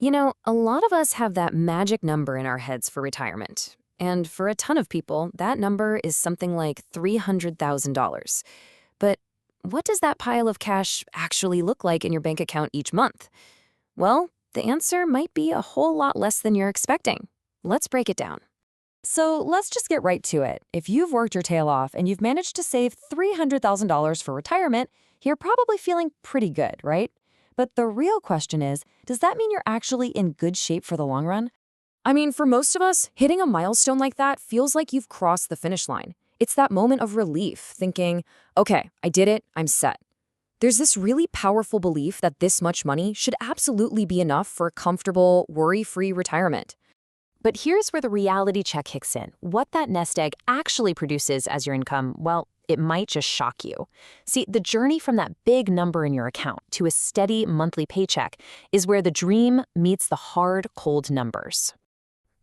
A lot of us have that magic number in our heads for retirement. And for a ton of people, that number is something like $300,000. But what does that pile of cash actually look like in your bank account each month? Well, the answer might be a whole lot less than you're expecting. Let's break it down. So let's just get right to it. If you've worked your tail off and you've managed to save $300,000 for retirement, you're probably feeling pretty good, right? But the real question is, does that mean you're actually in good shape for the long run? I mean, for most of us, hitting a milestone like that feels like you've crossed the finish line. It's that moment of relief, thinking, okay, I did it, I'm set. There's this really powerful belief that this much money should absolutely be enough for a comfortable, worry-free retirement. But here's where the reality check kicks in. What that nest egg actually produces as your income, well, it might just shock you. See, the journey from that big number in your account to a steady monthly paycheck is where the dream meets the hard, cold numbers.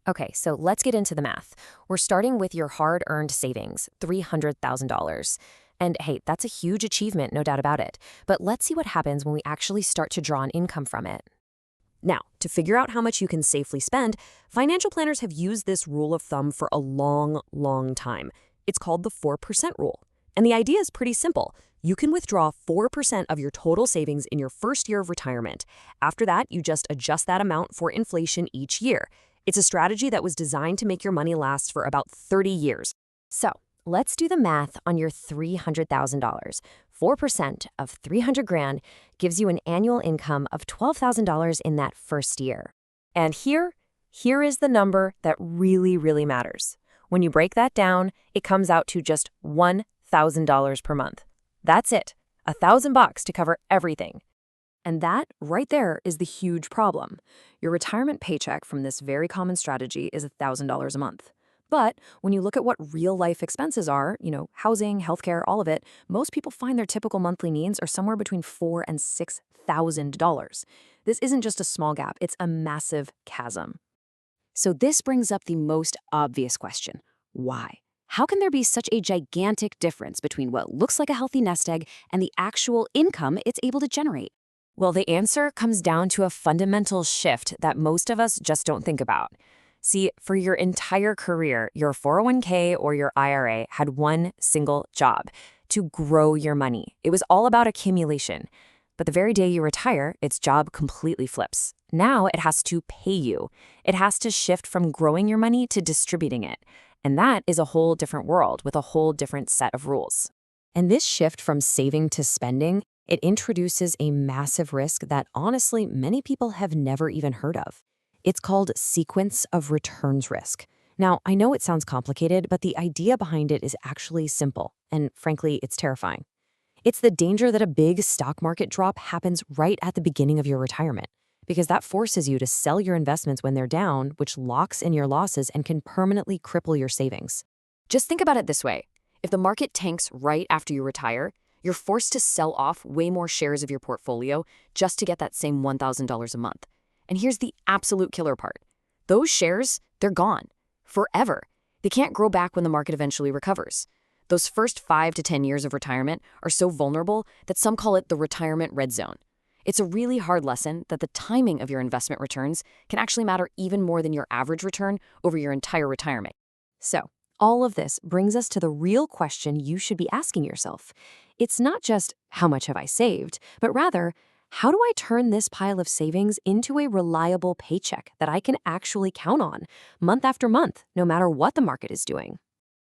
Okay, so let's get into the math. We're starting with your hard-earned savings, $300,000. And hey, that's a huge achievement, no doubt about it. But let's see what happens when we actually start to draw an income from it. Now, to figure out how much you can safely spend, financial planners have used this rule of thumb for a long, long time. It's called the 4% rule. And the idea is pretty simple. You can withdraw 4% of your total savings in your first year of retirement. After that, you just adjust that amount for inflation each year. It's a strategy that was designed to make your money last for about 30 years. So, let's do the math on your $300,000. 4% of 300 grand gives you an annual income of $12,000 in that first year. And here is the number that really, really matters. When you break that down, it comes out to just $1,000 per month. That's it, $1,000 to cover everything. And that, right there, is the huge problem. Your retirement paycheck from this very common strategy is $1,000 a month. But when you look at what real-life expenses are, housing, healthcare, all of it, most people find their typical monthly needs are somewhere between $4,000 and $6,000. This isn't just a small gap, it's a massive chasm. So this brings up the most obvious question. Why? How can there be such a gigantic difference between what looks like a healthy nest egg and the actual income it's able to generate? Well, the answer comes down to a fundamental shift that most of us just don't think about. See, for your entire career, your 401k or your IRA had one single job: to grow your money. It was all about accumulation. But the very day you retire, its job completely flips. Now it has to pay you. It has to shift from growing your money to distributing it. And that is a whole different world with a whole different set of rules. And this shift from saving to spending, it introduces a massive risk that honestly many people have never even heard of. It's called sequence of returns risk. Now, I know it sounds complicated, but the idea behind it is actually simple, and frankly, it's terrifying. It's the danger that a big stock market drop happens right at the beginning of your retirement, because that forces you to sell your investments when they're down, which locks in your losses and can permanently cripple your savings. Just think about it this way. If the market tanks right after you retire, you're forced to sell off way more shares of your portfolio just to get that same $1,000 a month. And here's the absolute killer part. Those shares, they're gone. Forever. They can't grow back when the market eventually recovers. Those first 5 to 10 years of retirement are so vulnerable that some call it the retirement red zone. It's a really hard lesson that the timing of your investment returns can actually matter even more than your average return over your entire retirement. So, all of this brings us to the real question you should be asking yourself. It's not just, how much have I saved, but rather, how do I turn this pile of savings into a reliable paycheck that I can actually count on, month after month, no matter what the market is doing?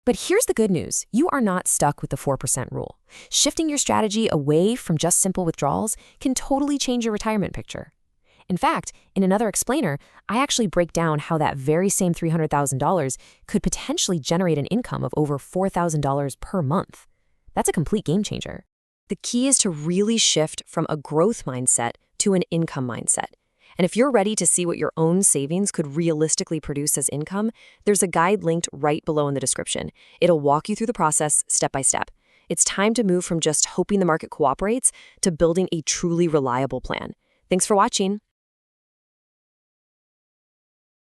But here's the good news. You are not stuck with the 4% rule. Shifting your strategy away from just simple withdrawals can totally change your retirement picture. In fact, in another explainer, I actually break down how that very same $300,000 could potentially generate an income of over $4,000 per month. That's a complete game changer. The key is to really shift from a growth mindset to an income mindset. And if you're ready to see what your own savings could realistically produce as income, there's a guide linked right below in the description. It'll walk you through the process step by step. It's time to move from just hoping the market cooperates to building a truly reliable plan. Thanks for watching.